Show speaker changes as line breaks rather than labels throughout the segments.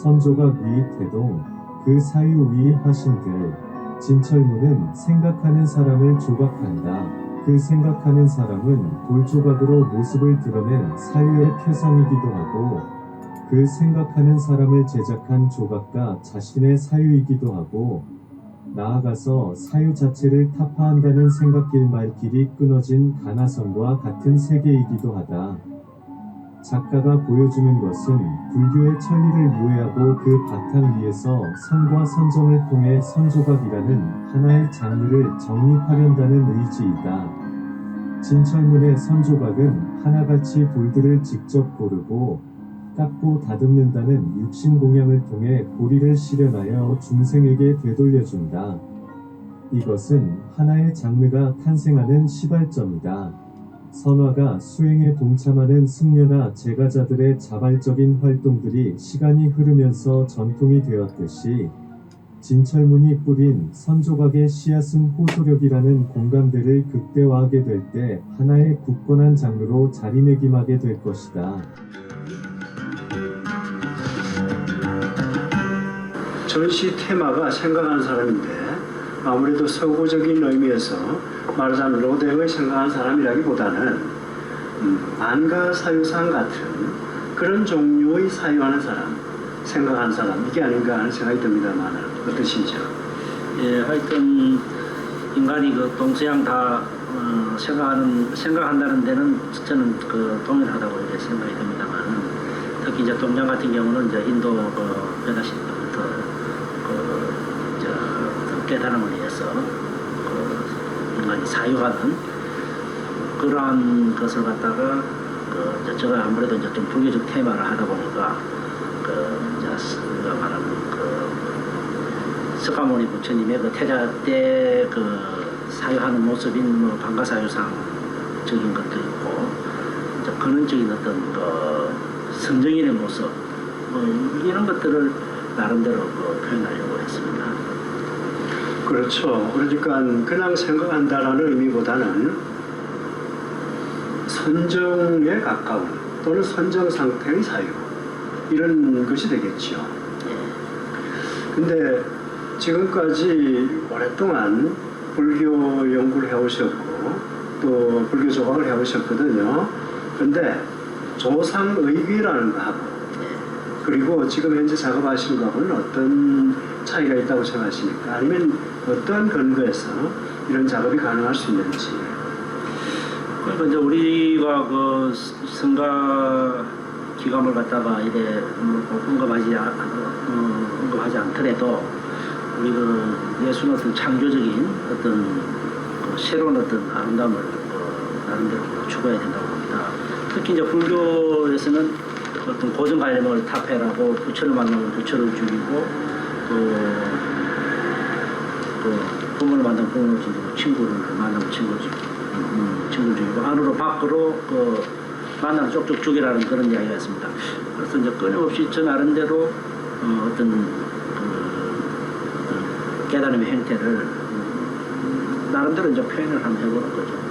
선조각 위 태동, 그 사유 위 화신들. 진철문은 생각하는 사람을 조각한다. 그 생각하는 사람은 돌조각으로 모습을 드러낸 사유의 표상이기도 하고, 그 생각하는 사람을 제작한 조각가 자신의 사유이기도 하고, 나아가서 사유 자체를 타파한다는 생각길 말길이 끊어진 가나선과 같은 세계이기도 하다. 작가가 보여주는 것은 불교의 천리를 유해하고 그 바탕 위에서 선과 선정을 통해 선조각이라는 하나의 장르를 정립하려다는 의지이다. 진철문의 선조각은 하나같이 돌들을 직접 고르고 깎고 다듬는다는 육신공양을 통해 고리를 실현하여 중생에게 되돌려준다. 이것은 하나의 장르가 탄생하는 시발점이다. 선화가 수행에 동참하는 승려나 제가자들의 자발적인 활동들이 시간이 흐르면서 전통이 되었듯이 진철문이 뿌린 선조각의 씨앗은 호소력이라는 공감대를 극대화하게 될 때 하나의 굳건한 장르로 자리매김하게 될 것이다.
전시 테마가 생각하는 사람인데 아무래도 서구적인 의미에서 말하자면 로데오의 생각하는 사람이라기보다는 안가사유상 같은 그런 종류의 사유하는 사람, 생각하는 사람, 이게 아닌가 하는 생각이 듭니다만 어떠신지요?
예, 하여튼 인간이 그 동서양 다 생각한다는 데는 저는 그 동일하다고 이렇게 생각이 듭니다만, 특히 이제 동양 같은 경우는 이제 인도 변화시부터 깨달음을 위해서 인간이 사유하는 그러한 것을 갖다가 제가 아무래도 이제 좀 불교적 테마를 하다 보니까 이제 우리가 말하는 석가모니 부처님의 그 태자 때 사유하는 모습인 뭐 방가사유상적인 것도 있고 이제 근원적인 어떤 성정인의 모습 이런 것들을 나름대로 표현하려고 했습니다.
그렇죠. 그러니까 그냥 생각한다라는 의미보다는 선정에 가까운 또는 선정 상태의 사유 이런 것이 되겠죠. 근데 지금까지 오랫동안 불교 연구를 해오셨고 또 불교 조각을 해오셨거든요. 근데 조상의귀라는 거하고 그리고 지금 현재 작업하시는 거하고는 어떤 차이가 있다고 생각하십니까? 아니면 어떤 근거에서 이런 작업이 가능할 수 있는지.
그러니까 이제 우리가 그 성가 기감을 갖다가 이래 언급하지 않더라도 우리 그 예술은 어떤 창조적인 어떤 새로운 어떤 아름다움을 나름대로 추구해야 된다고 봅니다. 특히 이제 불교에서는 어떤 고정관념을 타패라고 부처를 만나면 부처를 죽이고 또 부모를 만나면 부모를 죽이고 친구를 만나면 친구를 죽이고 안으로 밖으로 만나면 쪽쪽 죽이라는 그런 이야기가 있습니다. 그래서 이제 끊임없이 저 나름대로 어떤 깨달음의 형태를 나름대로 이제 표현을 한번 해보는 거죠.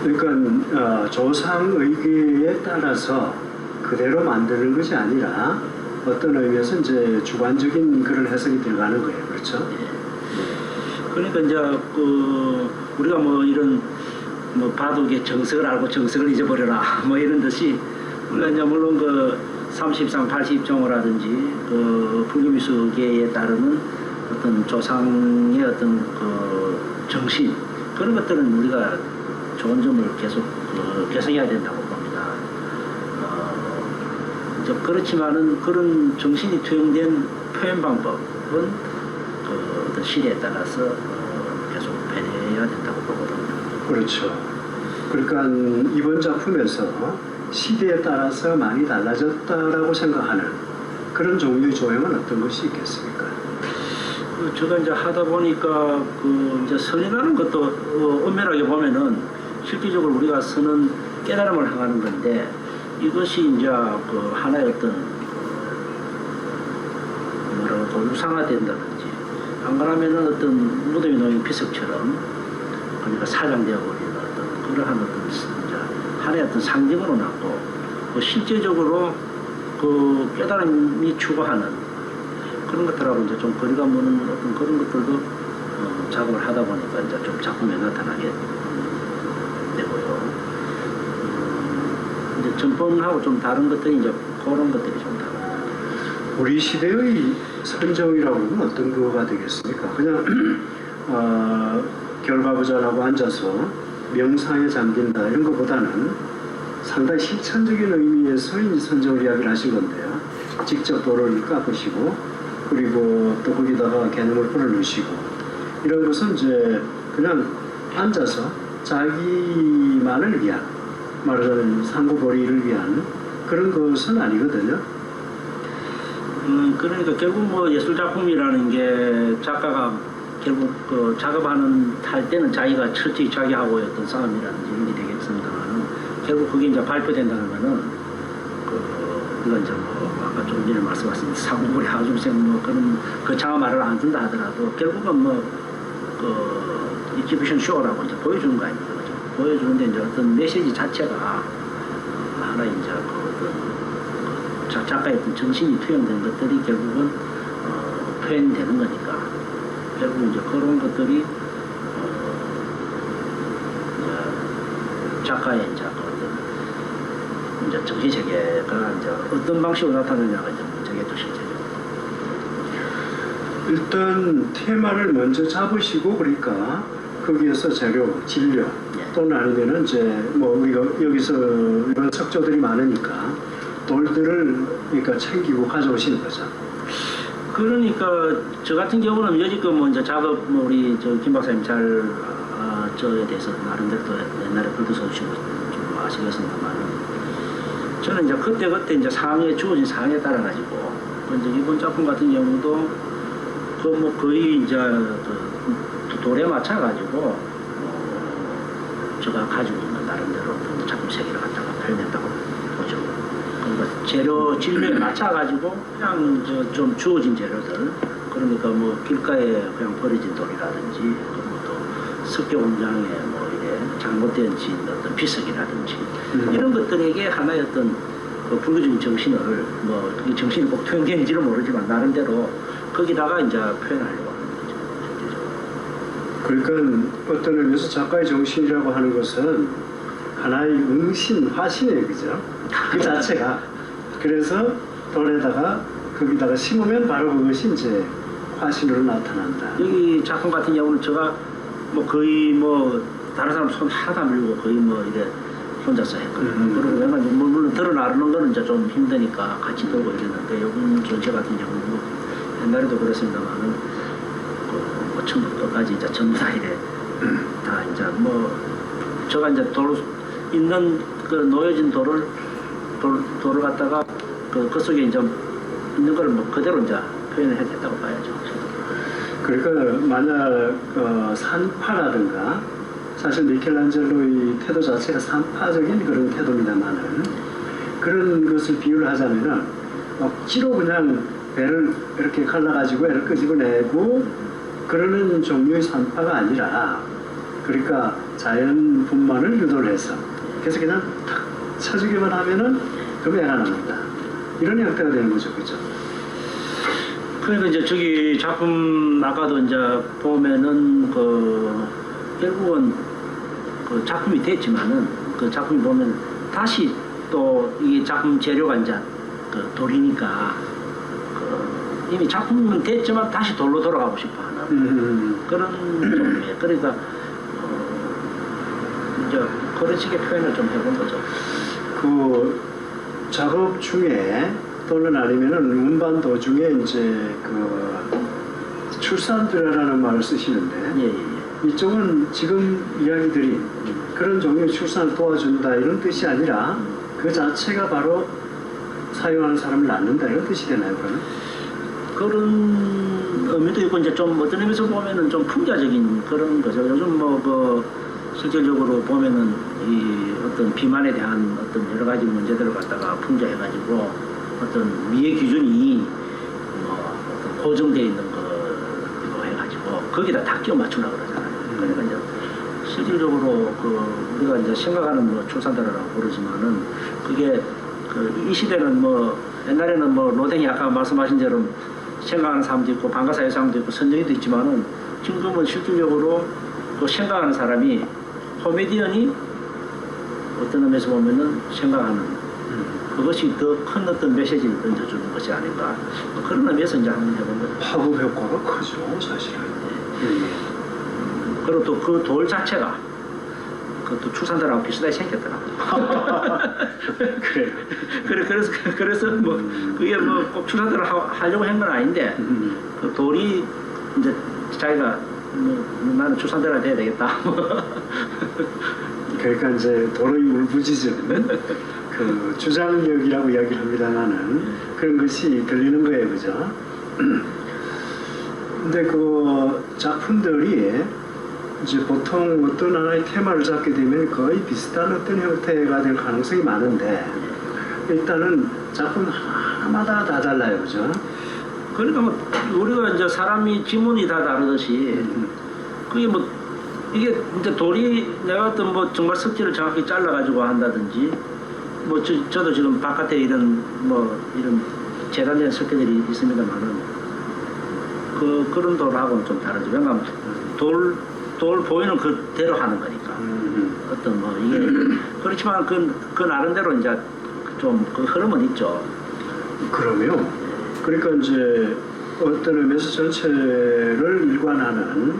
그러니까 조상의귀에 따라서 그대로 만드는 것이 아니라 어떤 의미에서 이제 주관적인 그런 해석이 들어가는 거예요, 그렇죠?
그러니까 이제 우리가 뭐 이런 바둑의 정석을 알고 정석을 잊어버려라 뭐 이런 듯이 우리가 이제 물론 30상 80종호라든지 불교미술계에 따르는 어떤 조상의 어떤 정신 그런 것들은 우리가 좋은 점을 계속 개선해야 된다고 봅니다. 그렇지만은 그런 정신이 투영된 표현 방법은 어떤 시대에 따라서 계속 변해야 된다고 보거든요.
그렇죠. 그러니까 이번 작품에서 시대에 따라서 많이 달라졌다라고 생각하는 그런 종류의 조형은 어떤 것이 있겠습니까?
제가 이제 하다 보니까 이제 선이라는 것도 엄밀하게 보면은 실질적으로 우리가 선은 깨달음을 향하는 건데 이것이 이제 하나의 어떤 우상화된다든지 안 그러면은 어떤 무덤에 놓인 비석처럼 그러니까 사장되어 버리는 어떤 그러한 어떤 이제 하나의 어떤 상징으로 남고 실제적으로 그 깨달음이 추구하는 그런 것들하고 이제 좀 거리가 먼 어떤 그런 것들도 작업을 하다 보니까 이제 좀 작품에 나타나게 되고요. 이제 전번하고 좀 다른 것들이 이제 그런 것들이 좀 다릅니다.
우리 시대의 선정이라고 하면 어떤 거가 되겠습니까? 그냥 결과부전하고 앉아서 명상에 잠긴다 이런 것보다는 상당히 실천적인 의미에서 이 선정을 이야기를 하신 건데요. 직접 돌을 깎으시고 그리고 또 거기다가 개념을 풀어넣으시고 이런 것은 이제 그냥 앉아서 자기만을 위한 말하자면 상고보리를 위한 그런 것은 아니거든요.
그러니까 결국 뭐 예술 작품이라는 게 작가가 결국 그 작업하는 할 때는 자기가 철저히 자기하고의 어떤 싸움이라든지 이런 게 되겠습니다만은 결국 그게 이제 발표된다면은 우리가 이제 뭐 아까 좀 전에 말씀하신 상고보리 하중생 뭐 그런 그 장화 말을 안 쓴다 하더라도 결국은 뭐 그 익지비션 쇼라고 이제 보여주는 거 아닙니까? 그죠? 보여주는데 이제 어떤 메시지 자체가 하나 이제 그 어떤 작가의 어떤 정신이 투영된 것들이 결국은 표현되는 거니까 결국 이제 그런 것들이 이제 작가의 이제 어떤 이제 정신 세계가 이제 어떤 방식으로 나타나느냐가 이제 저게 또 실제죠.
일단 테마를 먼저 잡으시고 그러니까 거기에서 재료, 진료 또는 아니면은 이제 뭐 우리가 여기서 이런 석조들이 많으니까 돌들을 그러니까 챙기고 가져오시는 거죠.
그러니까 저 같은 경우는 여지껏 뭐 이제 작업 뭐 우리 저 김 박사님 잘 저에 대해서 나름대로 또 옛날에 글도 써주시고 좀 아시겠습니다만 저는 이제 그때 이제 상황에 주어진 상황에 따라 가지고 이제 이번 작품 같은 경우도 그 뭐 거의 이제 그 돌에 맞춰 가지고 제가 가지고 있는 나름대로 어떤 작품 세계를 갖다가 표현했다고 보죠. 그러니까 재료 진료에 맞춰 가지고 그냥 좀 주어진 재료들 그러니까 뭐 길가에 그냥 버려진 돌이라든지 또 석교 공장에 뭐 이래 잘못된 진 어떤 비석이라든지 이런 것들에게 하나의 어떤 그 불교적인 정신을 뭐 이 정신이 꼭 투영되는지는 모르지만 나름대로 거기다가 이제 표현하려고 하는 거죠.
그러니까 어떤 의미에서 작가의 정신이라고 하는 것은 하나의 응신, 화신이에요, 그죠? 그 자체가. 그래서 돌에다가 거기다가 심으면 바로 그것이 이제 화신으로 나타난다.
여기 작품 같은 경우는 제가 뭐 거의 뭐 다른 사람 손 하나도 안 밀고 거의 뭐 이래 혼자서 했거든요. 그리고 왜냐면 물론 들어 나르는 거는 이제 좀 힘드니까 같이 들고 이랬는데 이번 전체 같은 경우는 뭐 옛날에도 그랬습니다만은 뭐 처음부터 끝까지 이제 전부 다 이래 다 이제 뭐 제가 이제 돌 있는 그 놓여진 돌을 갖다가 그 속에 이제 있는 걸 뭐 그대로 이제 표현을 했다고 봐야죠.
그러니까 만약 산파라든가 사실 미켈란젤로의 태도 자체가 산파적인 그런 태도입니다만은 그런 것을 비유를 하자면은 억지로 그냥 배를 이렇게 갈라가지고 애를 끄집어내고 그러는 종류의 산파가 아니라 그러니까 자연 분만을 유도를 해서 그래서 그냥 탁 쳐주기만 하면은 그 애가 납니다. 이런 형태가 되는 거죠, 그죠?
그러니까 이제 저기 작품 아까도 이제 보면은 그 결국은 그 작품이 됐지만은 그 작품이 보면 다시 또 이 작품 재료가 이제 그 돌이니까 그 이미 작품은 됐지만 다시 돌로 돌아가고 싶어 하는 그런 종류예요. 그러니까 이제 그런 식의 표현을 좀 해본 거죠.
그 작업 중에 또는 아니면은 운반 도중에 이제 그 출산드라라는 말을 쓰시는데
예.
이쪽은 지금 이야기드린 그런 종류의 출산을 도와준다 이런 뜻이 아니라 그 자체가 바로 사용하는 사람을 낳는다 이런 뜻이 되나요, 그러면?
그런 의미도 있고 이제 좀 어떤 의미에서 보면은 좀 풍자적인 그런 거죠. 요즘 뭐 그 실질적으로 보면은 이 어떤 비만에 대한 어떤 여러 가지 문제들을 갖다가 풍자해가지고 어떤 미의 기준이 뭐 어떤 고정되어 있는 거 해가지고 거기다 다 끼워 맞추려고 그러잖아요. 그러니까 이제 실질적으로 그 우리가 이제 생각하는 뭐 출산다라고 부르지만은 그게 그 이 시대는 뭐 옛날에는 뭐 로댕이 아까 말씀하신 대로 생각하는 사람도 있고 방가사의 사람도 있고 선정이도 있지만은 지금은 실질적으로 그 생각하는 사람이 코미디언이 어떤 의미에서 보면은 생각하는 그것이 더 큰 어떤 메시지를 던져주는 것이 아닌가 뭐 그런 의미에서 이제 한번 해보면
파급 효과가 크죠, 사실은.
그리고 또 그 돌 자체가 그것도 추산들하고 비슷하게 생겼더라고요.
그래.
그래서 뭐 그게 뭐 꼭 추산들을 하려고 한 건 아닌데 그 돌이 이제 자기가 뭐 나는 추산대로 돼야 되겠다.
그러니까 이제 도로의 울부짖은 그 주장력이라고 이야기를 합니다만은 그런 것이 들리는 거예요, 그죠? 근데 그 작품들이 이제 보통 어떤 하나의 테마를 잡게 되면 거의 비슷한 어떤 형태가 될 가능성이 많은데 일단은 작품 하나마다 다 달라요, 그죠?
그러니까 뭐 우리가 이제 사람이 지문이 다 다르듯이 그게 뭐 이게 이제 돌이 내가 어떤 뭐 정말 석지를 정확히 잘라가지고 한다든지 뭐 저도 지금 바깥에 이런 뭐 이런 재단된 석회들이 있습니다만은 그런 돌하고는 좀 다르죠. 왜냐하면 돌 보이는 그대로 하는 거니까 어떤 뭐 이게 그렇지만 그 나름대로 이제 좀 그 흐름은 있죠.
그러면 그러니까 이제 어떤 의미에서 전체를 일관하는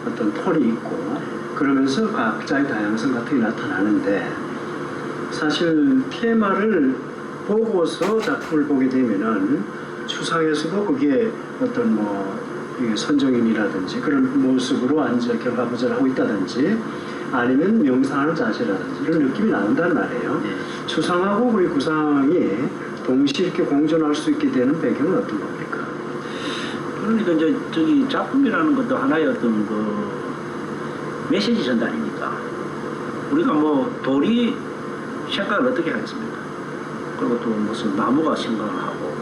어떤 톤이 있고 그러면서 각자의 다양성 같은 게 나타나는데 사실 테마를 보고서 작품을 보게 되면은 추상에서도 그게 어떤 뭐 선정인이라든지 그런 모습으로 앉아 결과보전을 하고 있다든지 아니면 명상하는 자세라든지 이런 느낌이 나온단 말이에요. 추상하고 우리 구상이 동시에 이렇게 공존할 수 있게 되는 배경은 어떤 겁니까?
그러니까 이제 저기 작품이라는 것도 하나의 어떤 그 메시지 전달이니까 우리가 뭐 돌이 생각을 어떻게 하겠습니까? 그리고 또 무슨 나무가 생각을 하고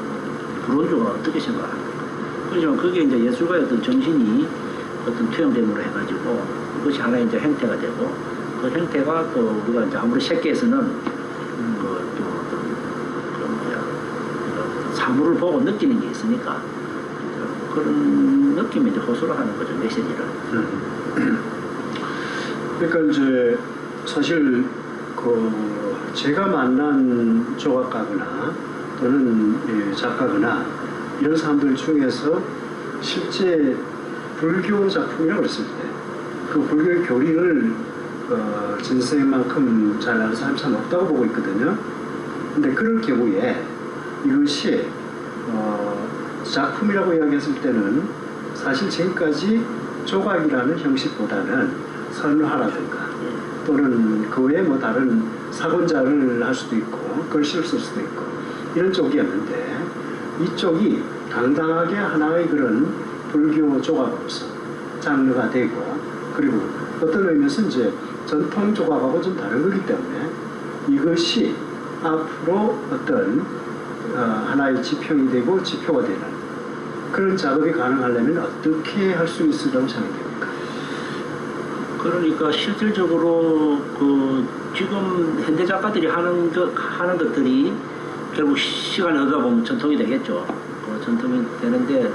불원주가 어떻게 생각합니까? 그렇지만 그게 이제 예술가의 어떤 정신이 어떤 투영됨으로 해가지고 그것이 하나의 이제 형태가 되고 그 형태가 또 우리가 이제 아무리設計에서는 그또 어떤 그런 뭐야 사물을 보고 느끼는 게 있으니까 그런 느낌이 이제 호소를 하는 거죠, 메시지를.
그러니까 이제 사실 그 제가 만난 조각가거나 또는 작가거나 이런 사람들 중에서 실제 불교 작품이라고 했을 때 그 불교의 교리를 진생만큼 잘 아는 사람이 참 없다고 보고 있거든요. 근데 그럴 경우에 이것이 작품이라고 이야기했을 때는 사실 지금까지 조각이라는 형식보다는 선화라든가 또는 그 외에 뭐 다른 사본자를 할 수도 있고 글씨를 쓸 수도 있고 이런 쪽이었는데 이쪽이 당당하게 하나의 그런 불교 조각으로서 장르가 되고 그리고 어떤 의미에서 이제 전통 조각하고 좀 다른 거기 때문에 이것이 앞으로 어떤 하나의 지평이 되고 지표가 되는 그런 작업이 가능하려면 어떻게 할 수 있으리라고 생각됩니까?
그러니까 실질적으로 그 지금 현대 작가들이 하는 것들이 결국 시간을 얻다 보면 전통이 되겠죠. 전통이 되는데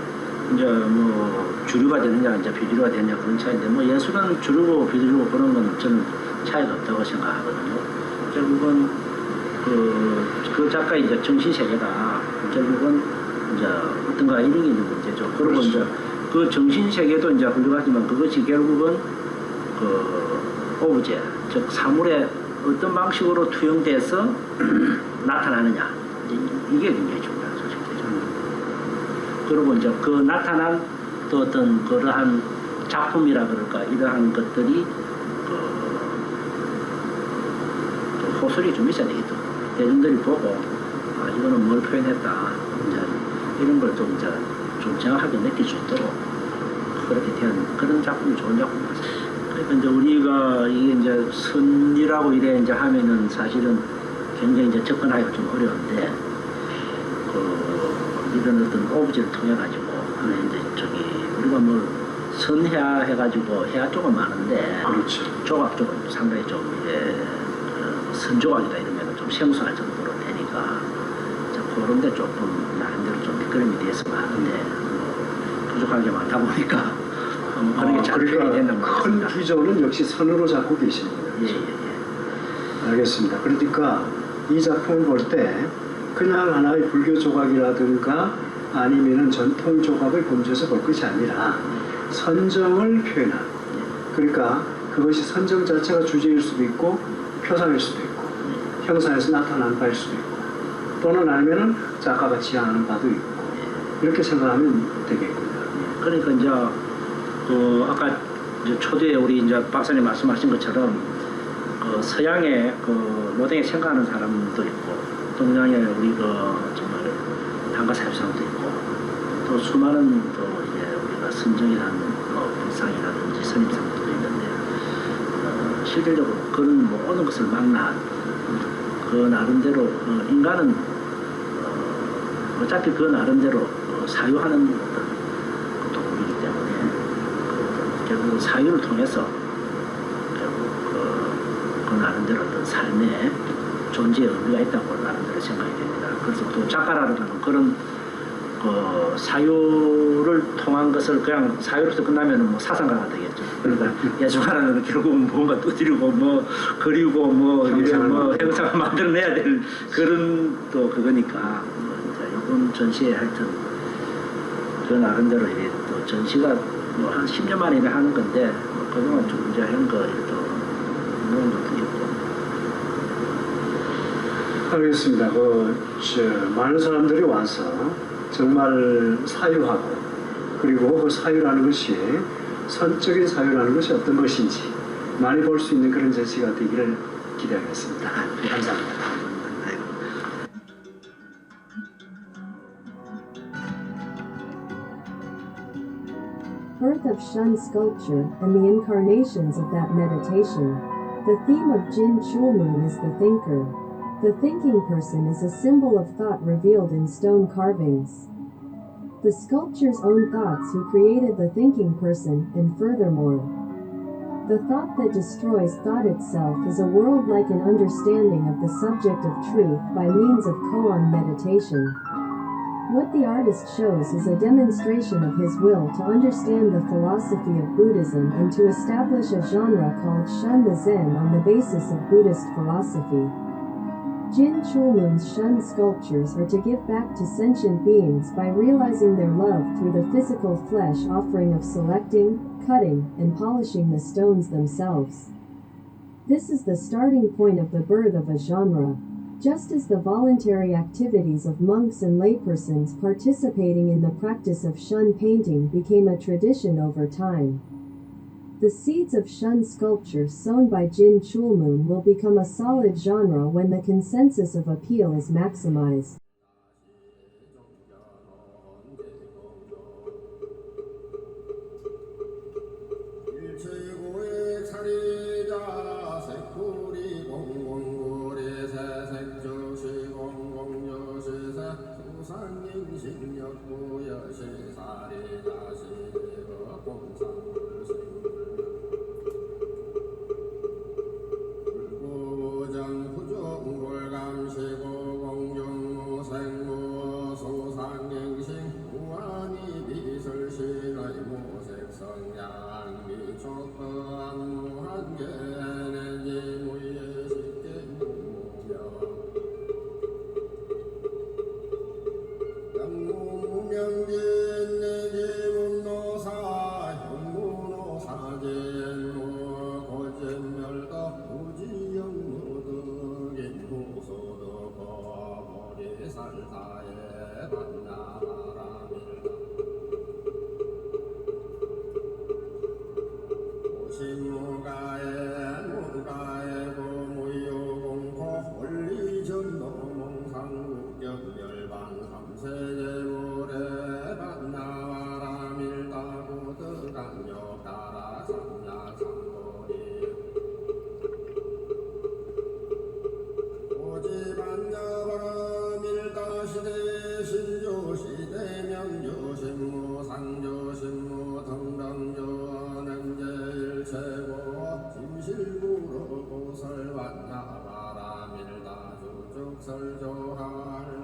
이제 뭐 주류가 되느냐 이제 비주류가 되느냐 그런 차이인데 뭐 예술은 주류고 비주류고 그런 건 저는 차이가 없다고 생각하거든요. 결국은 그 작가의 이제 정신 세계가 결국은 이제 어떤가 이런 게 있는 문제죠. 그리고
그렇죠.
이제 그 정신 세계도 이제 훌륭하지만 그것이 결국은 그 오브제 즉 사물의 어떤 방식으로 투영돼서 나타나느냐 이게 굉장히 중요한 소식이죠. 그리고 이제 그 나타난 또 어떤 그러한 작품이라 그럴까 이러한 것들이 그 호소리 좀 있어야 되겠죠. 대중들이 보고 이거는 뭘 표현했다 이제 이런 걸 좀 이제 좀 정확하게 느낄 수 있도록 그렇게 된 그런 작품이 좋은 작품 같습니다. 그러니까 이제 우리가 이게 이제 선이라고 이래 이제 하면은 사실은 굉장히 이제 접근하기가 좀 어려운데 이런 어떤 오브제를 통해 가지고 이제 저기 우리가 뭐 선해야 해가지고 해야 쪽은 많은데
그렇죠.
조각 쪽은 상당히 좀 이게 선조각이다 이러면 좀 생소할 정도로 되니까 그런데 조금 나름대로 좀 밑거름이 돼서 많은데 부족한 게 많다 보니까 그런 게 잘 표현이 된다고
큰
생각합니다.
기조는 역시 선으로 잡고 계십니다.
예, 예, 예.
알겠습니다. 그러니까 이 작품을 볼 때 그냥 하나의 불교 조각이라든가 아니면은 전통 조각을 범죄해서 볼 것이 아니라 선정을 표현한, 그러니까 그것이 선정 자체가 주제일 수도 있고 표상일 수도 있고 형상에서 나타나는 바일 수도 있고 또는 아니면은 작가가 지향하는 바도 있고 이렇게 생각하면 되겠군요.
그러니까 이제 아까 이제 초대에 우리 이제 박사님 말씀하신 것처럼 서양의 모던하게 생각하는 사람도 있고 동양의 우리 정말 단가 사회사람도 있고 또 수많은 또 이제 우리가 선정이라는 불상이라든지 선임상도 있는데 실질적으로 그런 모든 것을 망라한 그 나름대로 인간은 어차피 그 나름대로 사유하는 어떤 도구이기 때문에 결국 사유를 통해서 결국 그 나름대로 어떤 삶의 존재의 의미가 있다고 나름대로 생각이 됩니다. 그래서 또 작가라는 그런 사유를 통한 것을 그냥 사유로서 끝나면 뭐 사상가가 되겠죠. 그러니까 예술가라는 결국은 뭔가 두드리고 뭐 그리고 뭐 이런 뭐 형상을 만들어내야 될 그런 또 그거니까 이번 전시에 하여튼 그 나름대로 이게 또 전시가 뭐 한 10년 만에 하는 건데 뭐 그동안 좀 이제 한거 또 그런 것도 있고.
알겠습니다. 많은 사람들이 와서 정말 사유하고 그리고 그 사유라는 것이 선적인 사유라는 것이 어떤 것인지 많이 볼 수 있는 그런 전시가 되기를 기대하겠습니다. 감사합니다.
Birth of Shun sculpture and the incarnations of that meditation. The theme of Jin Chulmun is the thinker. The thinking person is a symbol of thought revealed in stone carvings. The sculpture's own thoughts who created the thinking person, and furthermore, the thought that destroys thought itself is a world-like an understanding of the subject of truth by means of koan meditation. What the artist shows is a demonstration of his will to understand the philosophy of Buddhism and to establish a genre called Shun the Zen on the basis of Buddhist philosophy. Jin Chulmun's Shun sculptures are to give back to sentient beings by realizing their love through the physical flesh offering of selecting, cutting, and polishing the stones themselves. This is the starting point of the birth of a genre. Just as the voluntary activities of monks and laypersons participating in the practice of Shun painting became a tradition over time. The seeds of Shun sculpture sown by Jin Chulmun will become a solid genre when the consensus of appeal is maximized.
설조할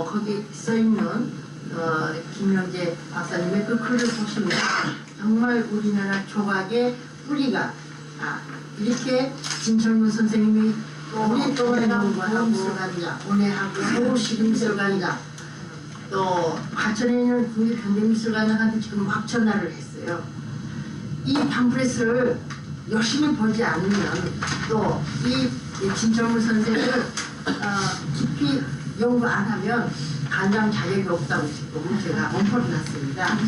거기 써 있는 김영재 박사님의 그 글을 보시면 정말 우리나라 조각의 뿌리가 이렇게 진철문 선생님이 오랫동안 보험술관이자 온해하고 시림술관이자 또 과천에는 국립현대미술관한테 지금 막 전화를 했어요. 이 팜프레스를 열심히 보지 않으면 또 이 진철문 선생을 깊이 연구 안 하면 관장 자격이 없다고 지금 제가 엄포를 놨습니다.